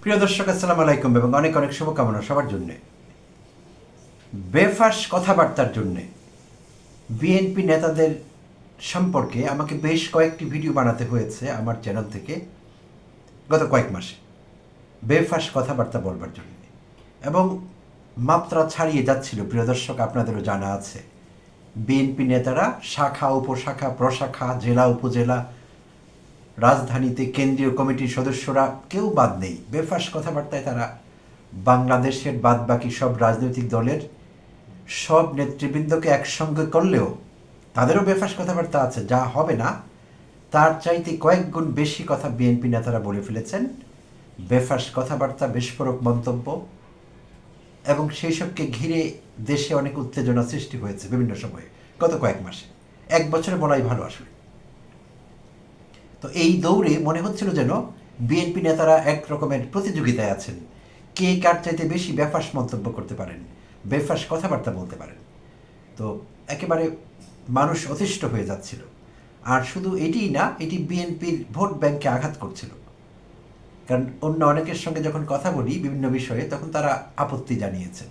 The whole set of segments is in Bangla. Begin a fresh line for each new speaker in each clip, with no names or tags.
প্রিয় দর্শক, আসসালামু আলাইকুম এবং অনেক অনেক শুভকামনা সবার জন্য। বেফাঁস কথাবার্তার জন্যে বিএনপি নেতাদের সম্পর্কে আমাকে বেশ কয়েকটি ভিডিও বানাতে হয়েছে আমার চ্যানেল থেকে গত কয়েক মাসে, বেফাঁস কথাবার্তা বলবার জন্য, এবং মাত্রা ছাড়িয়ে যাচ্ছিল। প্রিয় দর্শক, আপনাদেরও জানা আছে বিএনপি নেতারা শাখা, উপশাখা, প্রশাখা, জেলা, উপজেলা, রাজধানীতে কেন্দ্রীয় কমিটির সদস্যরা কেউ বাদ নেই। বেফাঁস কথাবার্তায় তারা বাংলাদেশের বাদবাকি সব রাজনৈতিক দলের সব নেতৃবৃন্দকে একসঙ্গে করলেও তাদেরও বেফাঁস কথাবার্তা আছে। যা হবে না তার চাইতে কয়েক গুণ বেশি কথা বিএনপি নেতারা বলে ফেলেছেন। বেফাঁস কথাবার্তা, বিস্ফোরক মন্তব্য, এবং সেই সবকে ঘিরে দেশে অনেক উত্তেজনা সৃষ্টি হয়েছে বিভিন্ন সময়ে গত কয়েক মাসে, এক বছরে বলাই ভালো আসলে। তো এই দৌড়ে মনে হচ্ছিল যেন বিএনপি নেতারা এক রকমের প্রতিযোগিতায় আছেন, কে কার চাইতে বেশি বেফাঁস মন্তব্য করতে পারেন, বেফাঁস কথাবার্তা বলতে পারেন। তো একেবারে মানুষ অতিষ্ঠ হয়ে যাচ্ছিল। আর শুধু এটিই না, এটি বিএনপির ভোট ব্যাংকে আঘাত করছিল। কারণ অন্য অনেকের সঙ্গে যখন কথা বলি বিভিন্ন বিষয়ে, তখন তারা আপত্তি জানিয়েছেন,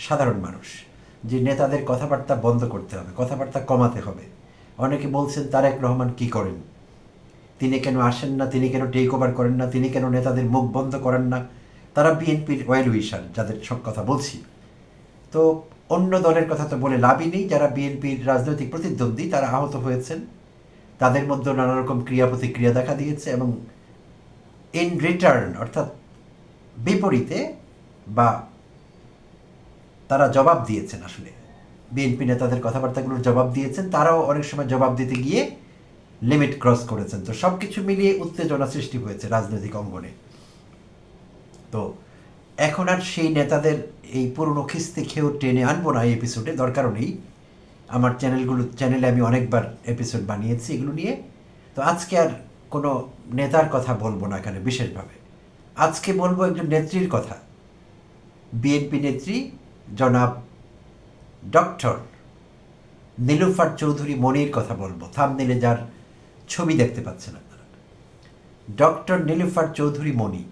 সাধারণ মানুষ, যে নেতাদের কথাবার্তা বন্ধ করতে হবে, কথাবার্তা কমাতে হবে। অনেকে বলছেন তারেক রহমান কি করেন, তিনি কেন আসেন না, তিনি কেন টেক ওভার করেন না, তিনি কেন নেতাদের মুখ বন্ধ করেন না। তারা বিএনপির ওয়েল উইশার, যাদের সব কথা বলছি। তো অন্য দলের কথা তো বলে লাভই নেই। যারা বিএনপির রাজনৈতিক প্রতিদ্বন্দ্বী তারা আহত হয়েছেন, তাদের মধ্যে নানা রকম ক্রিয়া প্রতিক্রিয়া দেখা দিয়েছে, এবং ইন রিটার্ন অর্থাৎ বিপরীতে বা তারা জবাব দিয়েছেন, আসলে বিএনপি নেতাদের কথাবার্তাগুলোর জবাব দিয়েছেন। তারাও অনেক সময় জবাব দিতে গিয়ে লিমিট ক্রস করেছেন। তো সব কিছু মিলিয়ে উত্তেজনা সৃষ্টি হয়েছে রাজনৈতিক অঙ্গনে। তো এখন আর সেই নেতাদের এই পুরনো খিস্তি খেয়েও টেনে আনবো না এই এপিসোডে, দরকারও নেই। আমার চ্যানেলে আমি অনেকবার এপিসোড বানিয়েছি এগুলো নিয়ে। তো আজকে আর কোনো নেতার কথা বলবো না এখানে বিশেষভাবে। আজকে বলবো একজন নেত্রীর কথা, বিএনপি নেত্রী জনাব ডক্টর নীলুফার চৌধুরী মনির কথা বলবো। থাম্বনেইলে যার ছবি দেখতে পাচ্ছেন আপনারা, ডক্টর নীলুফার চৌধুরী মনি।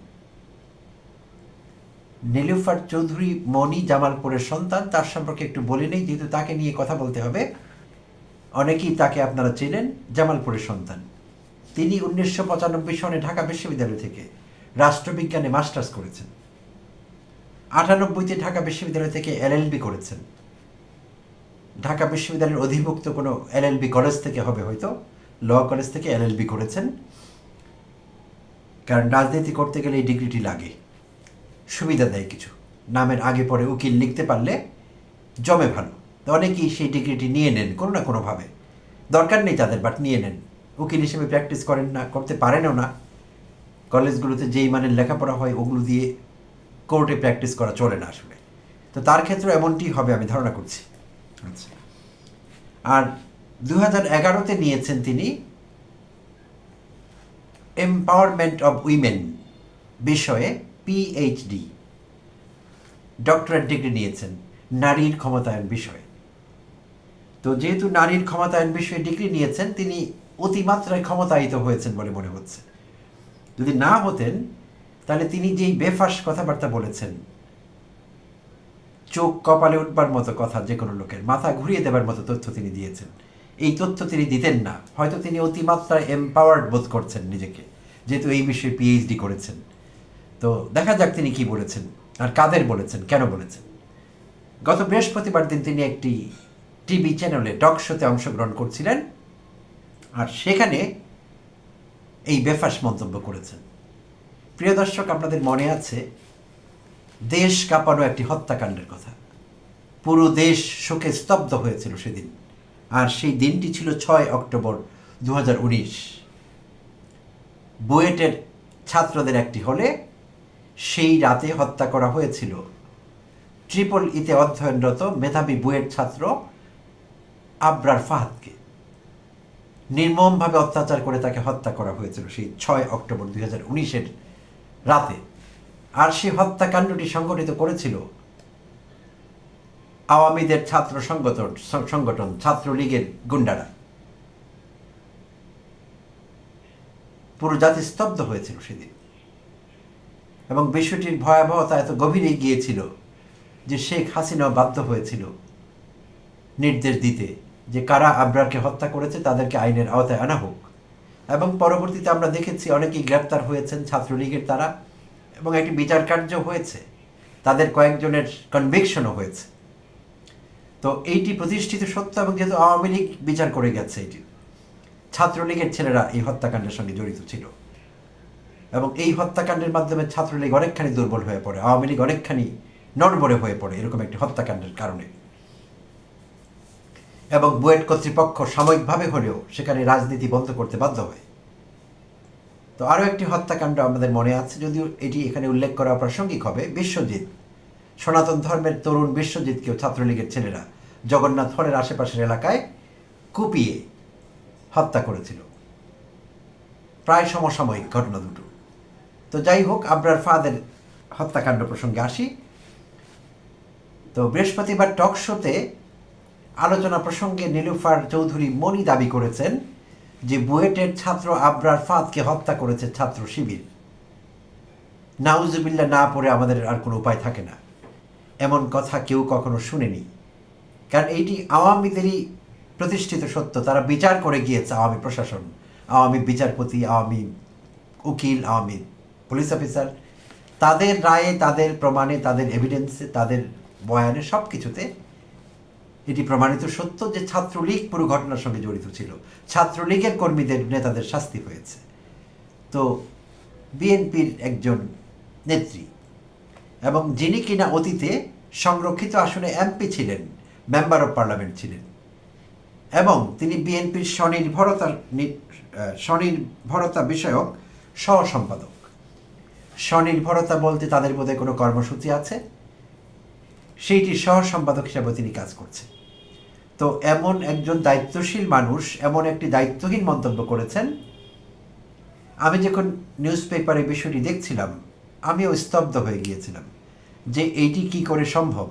নীলুফার চৌধুরী মনি জামালপুরের সন্তান। তার সম্পর্কে একটু বলে নেই, যেহেতু তাকে নিয়ে কথা বলতে হবে। অনেকেই তাকে আপনারা চেনেন, জামালপুরের সন্তান। তিনি 1995 সনে ঢাকা বিশ্ববিদ্যালয় থেকে রাষ্ট্রবিজ্ঞানে মাস্টার্স করেছেন। 98-তে ঢাকা বিশ্ববিদ্যালয় থেকে এলএলবি করেছেন। ঢাকা বিশ্ববিদ্যালয়ের অধিভুক্ত কোনো এলএলবি কলেজ থেকে হবে হয়তো, ল কলেজ থেকে এলএলবি করেছেন। কারণ রাজনীতি করতে গেলে এই ডিগ্রিটি লাগে, সুবিধা দেয় কিছু, নামের আগে পরে উকিল লিখতে পারলে জমে ভালো। তো অনেকেই সেই ডিগ্রিটি নিয়ে নেন কোনো না কোনোভাবে, দরকার নেই তাদের, বাট নিয়ে নেন। উকিল হিসেবে প্র্যাকটিস করেন না, করতে পারেনও না। কলেজগুলোতে যেই মানের লেখাপড়া হয় ওগুলো দিয়ে কোর্টে প্র্যাকটিস করা চলে না আসলে। তো তার ক্ষেত্রে এমনটি হবে আমি ধারণা করছি। আচ্ছা, আর 2011-তে নিয়েছেন তিনি এম্পাওয়ারমেন্ট অব উইমেন বিষয়ে পিএইচডি, ডক্টরেট ডিগ্রি নিয়েছেন নারীর ক্ষমতায়ন বিষয়ে। তো যেহেতু নারীর ক্ষমতায়ন বিষয়ে ডিগ্রি নিয়েছেন, তিনি অতিমাত্রায় ক্ষমতায়িত হয়েছেন বলে মনে হচ্ছে। যদি না হতেন তাহলে তিনি যেই বেফাঁস কথাবার্তা বলেছেন, চোখ কপালে উঠবার মতো কথা, যে কোনো লোকের মাথা ঘুরিয়ে দেবার মতো তথ্য তিনি দিয়েছেন, এই তথ্য তিনি দিতেন না। হয়তো তিনি অতিমাত্রায় এম্পাওয়ার্ড বোধ করছেন নিজেকে, যেহেতু এই বিষয়ে পিএইচডি করেছেন। তো দেখা যাক তিনি কি বলেছেন, আর কাদের বলেছেন, কেন বলেছেন। গত বৃহস্পতিবার দিন তিনি একটি টিভি চ্যানেলে টক শোতে অংশগ্রহণ করছিলেন, আর সেখানে এই বেফাঁস মন্তব্য করেছেন। প্রিয় দর্শক, আপনাদের মনে আছে দেশ কাঁপানো একটি হত্যাকাণ্ডের কথা। পুরো দেশ শোকে স্তব্ধ হয়েছিল সেদিন, আর সেই দিনটি ছিল 6 অক্টোবর 2019। বুয়েটের ছাত্রদের একটি হলে সেই রাতে হত্যা করা হয়েছিল ট্রিপল ইতে অধ্যয়নরত মেধাবী বুয়েট ছাত্র আবরার ফাহাদকে। নির্মমভাবে অত্যাচার করে তাকে হত্যা করা হয়েছিল সেই 6 অক্টোবর 2019-এর রাতে। আর সেই হত্যাকাণ্ডটি সংগঠিত করেছিল আওয়ামীদের ছাত্র সংগঠন ছাত্রলীগের গুন্ডারা। পুরো জাতি স্তব্ধ হয়েছিল সেদিন। এবং বিষয়টির ভয়াবহতা এত গভীরে গিয়েছিল যে শেখ হাসিনাও বাধ্য হয়েছিল নির্দেশ দিতে যে কারা আবরারকে হত্যা করেছে তাদেরকে আইনের আওতায় আনা হোক। এবং পরবর্তীতে আমরা দেখেছি অনেকেই গ্রেপ্তার হয়েছেন ছাত্রলীগের দ্বারা, এবং একটি বিচার কার্য হয়েছে, তাদের কয়েকজনের কনভিকশনও হয়েছে। তো এইটি প্রতিষ্ঠিত সত্য, এবং যেহেতু আওয়ামী লীগ বিচার করে গেছে, এটি ছাত্রলীগের ছেলেরা এই হত্যাকাণ্ডের সঙ্গে জড়িত ছিল, এবং এই হত্যাকাণ্ডের মাধ্যমে ছাত্রলীগ অনেকখানি দুর্বল হয়ে পড়ে, আওয়ামী লীগ অনেকখানি নড়বড়ে হয়ে পড়ে এরকম একটি হত্যাকাণ্ডের কারণে। এবং বুয়েট কর্তৃপক্ষ সাময়িকভাবে হলেও সেখানে রাজনীতি বন্ধ করতে বাধ্য হয়। তো আরও একটি হত্যাকাণ্ড আমাদের মনে আছে, যদিও এটি এখানে উল্লেখ করা প্রাসঙ্গিক হবে। বিশ্বজিৎ, সনাতন ধর্মের তরুণ বিশ্বজিৎকেও ছাত্রলীগের ছেলেরা জগন্নাথ হলের আশেপাশের এলাকায় কুপিয়ে হত্যা করেছিল। প্রায় সমসাময়িক ঘটনা দুটো। তো যাই হোক, আবরার ফাহাদের হত্যাকাণ্ড প্রসঙ্গে আসি। তো বৃহস্পতিবার টক শোতে আলোচনা প্রসঙ্গে নীলুফার চৌধুরী মনি দাবি করেছেন যে বুয়েটের ছাত্র আবরার ফাহাদকে হত্যা করেছে ছাত্র শিবির। নাউজুবিল্লাহ না পড়ে আমাদের আর কোনো উপায় থাকে না, এমন কথা কেউ কখনো শুনেনি। কারণ এইটি আওয়ামীদেরই প্রতিষ্ঠিত সত্য। তারা বিচার করে গিয়েছে, আওয়ামী প্রশাসন, আওয়ামী বিচারপতি, আওয়ামী উকিল, আওয়ামী পুলিশ অফিসার, তাদের রায়ে, তাদের প্রমাণে, তাদের এভিডেন্সে, তাদের বয়ানে, সব কিছুতে এটি প্রমাণিত সত্য যে ছাত্রলীগ পুরো ঘটনার সঙ্গে জড়িত ছিল। ছাত্রলীগের কর্মীদের, নেতাদের শাস্তি হয়েছে। তো বিএনপির একজন নেত্রী, এবং যিনি কিনা অতীতে সংরক্ষিত আসনে এমপি ছিলেন, মেম্বার অফ পার্লামেন্ট ছিলেন, এবং তিনি বিএনপির স্বনির্ভরতা বিষয়ক সহ সম্পাদক। স্বনির্ভরতা বলতে তাদের বোধহয় কোনো কর্মসূচি আছে, সেইটির সহ সম্পাদক হিসাবে তিনি কাজ করছেন। তো এমন একজন দায়িত্বশীল মানুষ এমন একটি দায়িত্বহীন মন্তব্য করেছেন। আমি যখন নিউজ পেপারে বিষয়টি দেখছিলাম, আমিও স্তব্ধ হয়ে গিয়েছিলাম যে এইটি কি করে সম্ভব।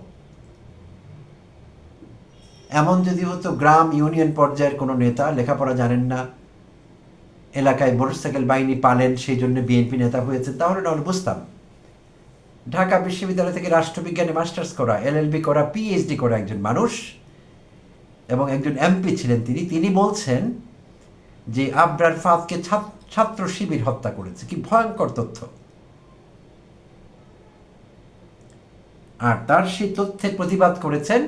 এমন যদি হতো গ্রাম ইউনিয়ন পর্যায়ের কোনো নেতা, লেখাপড়া জানেন না, এলাকায় মোটরসাইকেল বাহিনী পালেন, সেই জন্য বিএনপি নেতা হয়েছেন, তাহলে না বুঝতাম। ঢাকা বিশ্ববিদ্যালয় থেকে রাষ্ট্রবিজ্ঞানে মাস্টার্স করা, এলএলবি করা, পিএইচডি করা একজন মানুষ, এবং একজন এমপি ছিলেন তিনি বলছেন যে আবরার ফাহাদকে ছাত্র শিবির হত্যা করেছে। কি ভয়ঙ্কর তথ্য! আর তার সেই তথ্যের প্রতিবাদ করেছেন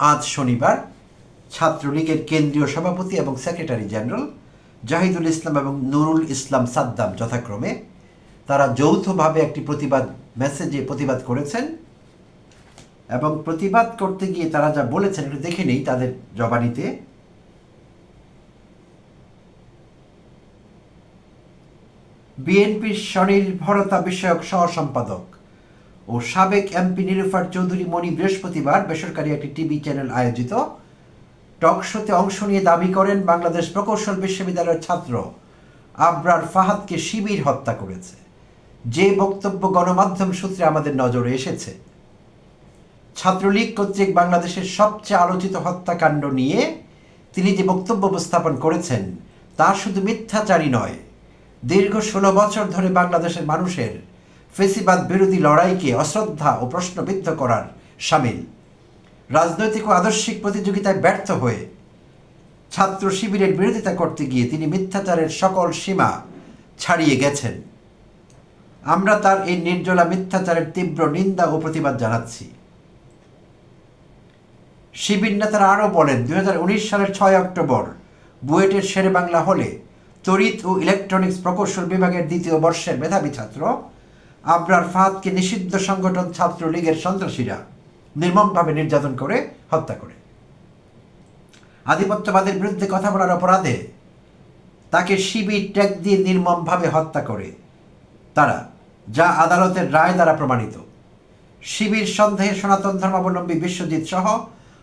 আজ শনিবার ছাত্রলীগের কেন্দ্রীয় সভাপতি এবং সেক্রেটারি জেনারেল জাহিদুল ইসলাম এবং নুরুল ইসলাম সাদ্দাম যথাক্রমে। তারা যৌথভাবে একটি মেসেজে প্রতিবাদ করেছেন, এবং প্রতিবাদ করতে গিয়ে তারা যা বলেছেন একটু দেখে নেই তাদের জবানিতে। বিএনপির স্বনির্ভরতা বিষয়ক সহ সম্পাদক ও সাবেক এমপি নীলুফার চৌধুরী মনি বৃহস্পতিবার বেসরকারি একটি টিভি চ্যানেল আয়োজিত টক শোতে অংশ নিয়ে দাবি করেন বাংলাদেশ প্রকৌশল বিশ্ববিদ্যালয়ের ছাত্র আবরার ফাহাদকে শিবির হত্যা করেছে। যে বক্তব্য গণমাধ্যম সূত্রে আমাদের নজরে এসেছে, ছাত্রলীগ কর্তৃক বাংলাদেশের সবচেয়ে আলোচিত হত্যাকাণ্ড নিয়ে তিনি যে বক্তব্য উপস্থাপন করেছেন তা শুধু মিথ্যাচারী নয়, দীর্ঘ 16 বছর ধরে বাংলাদেশের মানুষের ফেসিবাদ বিরোধী লড়াইকে অশ্রদ্ধা ও প্রশ্নবিদ্ধ করার শামিল। রাজনৈতিক ও আদর্শিক প্রতিযোগিতায় ব্যর্থ হয়ে ছাত্র শিবিরের বিরোধিতা করতে গিয়ে তিনি মিথ্যাচারের সকল সীমা ছাড়িয়ে গেছেন। আমরা তার এই নির্জলা মিথ্যাচারের তীব্র নিন্দা ও প্রতিবাদ জানাচ্ছি। শিবির নেতারা আরও বলেন, 2019 সালের 6 অক্টোবর বুয়েটের শেরেবাংলা হলে তড়িৎ ও ইলেকট্রনিক্স প্রকৌশল বিভাগের 2য় বর্ষের মেধাবী ছাত্র আবরার ফাহাদকে নিষিদ্ধ সংগঠন ছাত্রলীগের সন্ত্রাসীরা নির্মমভাবে নির্যাতন করে হত্যা করে। আধিপত্যবাদের বিরুদ্ধে কথা বলার অপরাধে তাকে শিবির ট্যাগ দিয়ে নির্মমভাবে হত্যা করে তারা, যা আদালতের রায় দ্বারা প্রমাণিত। শিবির সন্দেহে সনাতন ধর্মাবলম্বী বিশ্বজিৎ সহ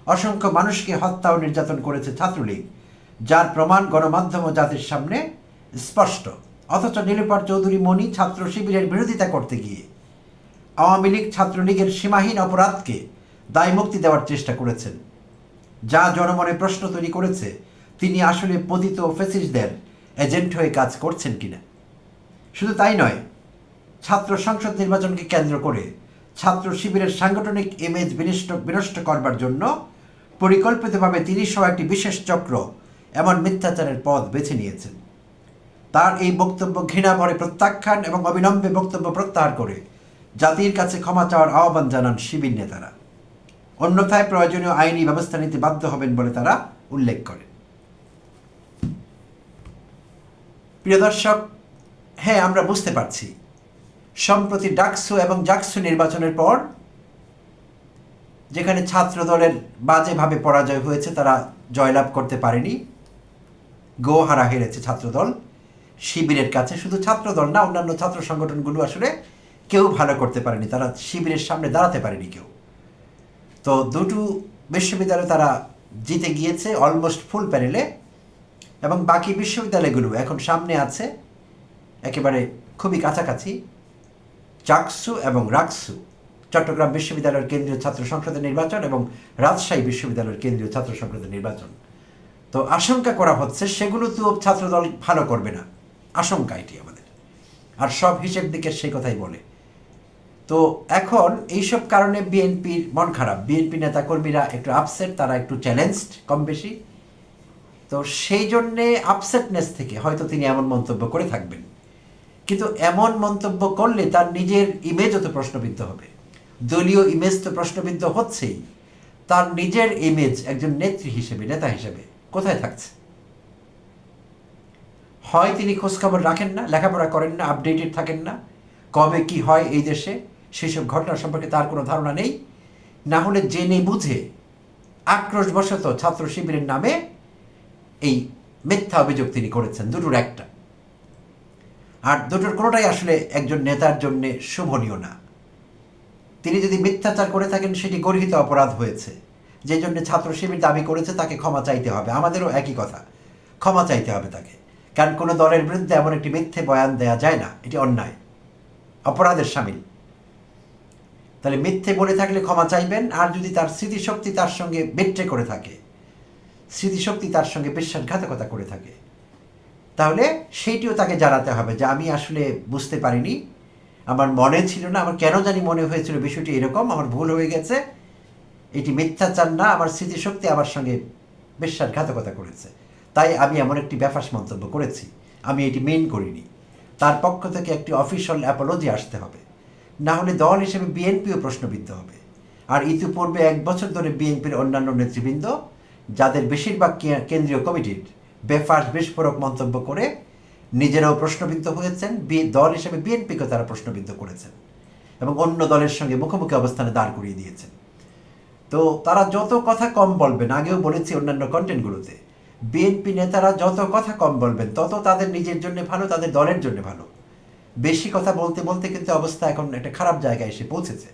অসংখ্য মানুষকে হত্যা ও নির্যাতন করেছে ছাত্রলীগ, যার প্রমাণ গণমাধ্যম ও জাতির সামনে স্পষ্ট। অথচ নীলুফার চৌধুরী মনি ছাত্র শিবিরের বিরোধিতা করতে গিয়ে আওয়ামী লীগ ছাত্রলীগের সীমাহীন অপরাধকে দায়মুক্তি দেওয়ার চেষ্টা করেছেন, যা জনমনে প্রশ্ন তৈরি করেছে তিনি আসলে পতিত ফ্যাসিস্টদের এজেন্ট হয়ে কাজ করছেন কিনা। শুধু তাই নয়, ছাত্র সংসদ নির্বাচনকে কেন্দ্র করে ছাত্র শিবিরের সাংগঠনিক ইমেজ বিনষ্ট করবার জন্য পরিকল্পিতভাবে তিনি সহ একটি বিশেষ চক্র এমন মিথ্যাচারের পথ বেছে নিয়েছেন। তার এই বক্তব্য ঘৃণা ভরে প্রত্যাখ্যান এবং অবিলম্বে বক্তব্য প্রত্যাহার করে জাতির কাছে ক্ষমা চাওয়ার আহ্বান জানান শিবির নেতারা। অন্যথায় প্রয়োজনীয় আইনি ব্যবস্থা নিতে বাধ্য হবেন বলে তারা উল্লেখ করেন। প্রিয় দর্শক, হ্যাঁ, আমরা বুঝতে পারছি সম্প্রতি ডাকসু এবং জাকসু নির্বাচনের পর যেখানে ছাত্র দলের বাজেভাবে পরাজয় হয়েছে, তারা জয়লাভ করতে পারেনি, গোহারা হেরেছে ছাত্রদল শিবিরের কাছে। শুধু ছাত্রদল না, অন্যান্য ছাত্র সংগঠনগুলো আসলে কেউ ভালো করতে পারেনি, তারা শিবিরের সামনে দাঁড়াতে পারেনি কেউ। তো দুটো বিশ্ববিদ্যালয়ে তারা জিতে গিয়েছে অলমোস্ট ফুল প্যানেলে, এবং বাকি বিশ্ববিদ্যালয়গুলো এখন সামনে আছে একেবারে খুবই কাছাকাছি। জাকসু এবং রাকসু, চট্টগ্রাম বিশ্ববিদ্যালয়ের কেন্দ্রীয় ছাত্র সংসদের নির্বাচন এবং রাজশাহী বিশ্ববিদ্যালয়ের কেন্দ্রীয় ছাত্র সংসদের নির্বাচন। তো আশঙ্কা করা হচ্ছে সেগুলো তো ছাত্রদল ভালো করবে না, আশঙ্কা এটি আমাদের। আর সব হিসেব দিকে সেই কথাই বলে। তো এখন এইসব কারণে বিএনপির মন খারাপ, বিএনপি নেতাকর্মীরা একটু আপসেট, তারা একটু চ্যালেঞ্জড কম বেশি। তো সেই জন্যে আপসেটনেস থেকে হয়তো তিনি এমন মন্তব্য করে থাকবেন। কিন্তু এমন মন্তব্য করলে তার নিজের ইমেজও তো প্রশ্নবিদ্ধ হবে, দলীয় ইমেজ তো প্রশ্নবিদ্ধ হচ্ছেই, তার নিজের ইমেজ একজন নেত্রী হিসেবে, নেতা হিসেবে কোথায় থাকছে? হয় তিনি খোঁজখবর রাখেন না, লেখাপড়া করেন না, আপডেটেড থাকেন না, কবে কি হয় এই দেশে সেসব ঘটনা সম্পর্কে তার কোনো ধারণা নেই, না হলে জেনে বুঝে আক্রোশবশত ছাত্র শিবিরের নামে এই মিথ্যা অভিযোগ তিনি করেছেন। দুটোর একটা, আর দুটোর কোনোটাই আসলে একজন নেতার জন্য শোভনীয় না। তিনি যদি মিথ্যাচার করে থাকেন সেটি গর্হিত অপরাধ হয়েছে, যে জন্য ছাত্র শিবির দাবি করেছে তাকে ক্ষমা চাইতে হবে। আমাদেরও একই কথা, ক্ষমা চাইতে হবে তাকে, কারণ কোনো দলের বিরুদ্ধে এমন একটি মিথ্যে বয়ান দেওয়া যায় না, এটি অন্যায়, অপরাধের শামিল। তাহলে মিথ্যে বলে থাকলে ক্ষমা চাইবেন। আর যদি তার স্মৃতিশক্তি তার সঙ্গে বেট্রে করে থাকে, স্মৃতিশক্তি তার সঙ্গে বিশ্বাসঘাতকতা করে থাকে, তাহলে সেইটিও তাকে জানাতে হবে যে আমি আসলে বুঝতে পারিনি, আমার মনে ছিল না, আমার কেন জানি মনে হয়েছিল বিষয়টি এরকম, আমার ভুল হয়ে গেছে, এটি মিথ্যাচার না, আমার স্মৃতিশক্তি আমার সঙ্গে বিশ্বাসঘাতকতা করেছে, তাই আমি এমন একটি ব্যাপার মন্তব্য করেছি, আমি এটি মেন করিনি। তার পক্ষ থেকে একটি অফিসিয়াল অ্যাপোলজি আসতে হবে, না হলে দল হিসেবে বিএনপিও প্রশ্নবিদ্ধ হবে। আর ইতিপূর্বে 1 বছর ধরে বিএনপির অন্যান্য নেতৃবৃন্দ, যাদের বেশিরভাগ কেন্দ্রীয় কমিটির বেফাস বিস্ফোরক মন্তব্য করে নিজেরাও প্রশ্নবিদ্ধ হয়েছেন, দল হিসেবে বিএনপিকে তারা প্রশ্নবিদ্ধ করেছেন এবং অন্য দলের সঙ্গে মুখোমুখি অবস্থানে দাঁড় করিয়ে দিয়েছেন। তো তারা যত কথা কম বলবেন, আগেও বলেছি অন্যান্য কন্টেন্টগুলোতে, বিএনপি নেতারা যত কথা কম বলবেন তত তাদের নিজের জন্য ভালো, তাদের দলের জন্য ভালো। বেশি কথা বলতে বলতে কিন্তু অবস্থা এখন একটা খারাপ জায়গায় এসে পৌঁছেছে।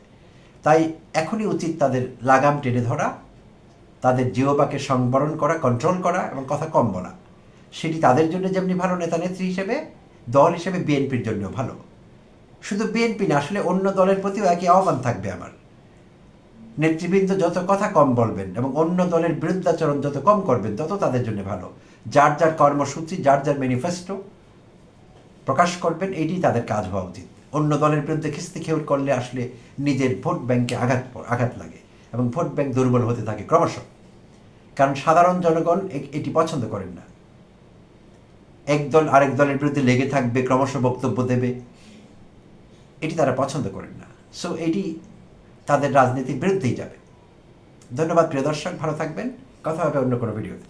তাই এখনই উচিত তাদের লাগাম টেনে ধরা, তাদের জিহ্বাকে সংবরণ করা, কন্ট্রোল করা এবং কথা কম বলা। সেটি তাদের জন্য যেমনি ভালো নেতা নেত্রী হিসেবে, দল হিসেবে বিএনপির জন্যও ভালো। শুধু বিএনপি না, আসলে অন্য দলের প্রতিও একই আহ্বান থাকবে আমার। নেতৃবৃন্দ যত কথা কম বলবেন এবং অন্য দলের বিরুদ্ধাচরণ যত কম করবেন তত তাদের জন্য ভালো। যার যার কর্মসূচি, যার যার ম্যানিফেস্টো প্রকাশ করবেন, এটি তাদের কাজ হওয়া উচিত। অন্য দলের বিরুদ্ধে খিস্তি খেউর করলে আসলে নিজের ভোট ব্যাংকে আঘাত লাগে এবং ভোট ব্যাংক দুর্বল হতে থাকে ক্রমশ। কারণ সাধারণ জনগণ এটি পছন্দ করেন না। এক দল আরেক দলের বিরুদ্ধে লেগে থাকবে, ক্রমশ বক্তব্য দেবে, এটি তারা পছন্দ করেন না। সো এটি তাদের রাজনীতির বিরুদ্ধেই যাবে। ধন্যবাদ প্রিয় দর্শক, ভালো থাকবেন, কথা হবে অন্য কোনো ভিডিওতে।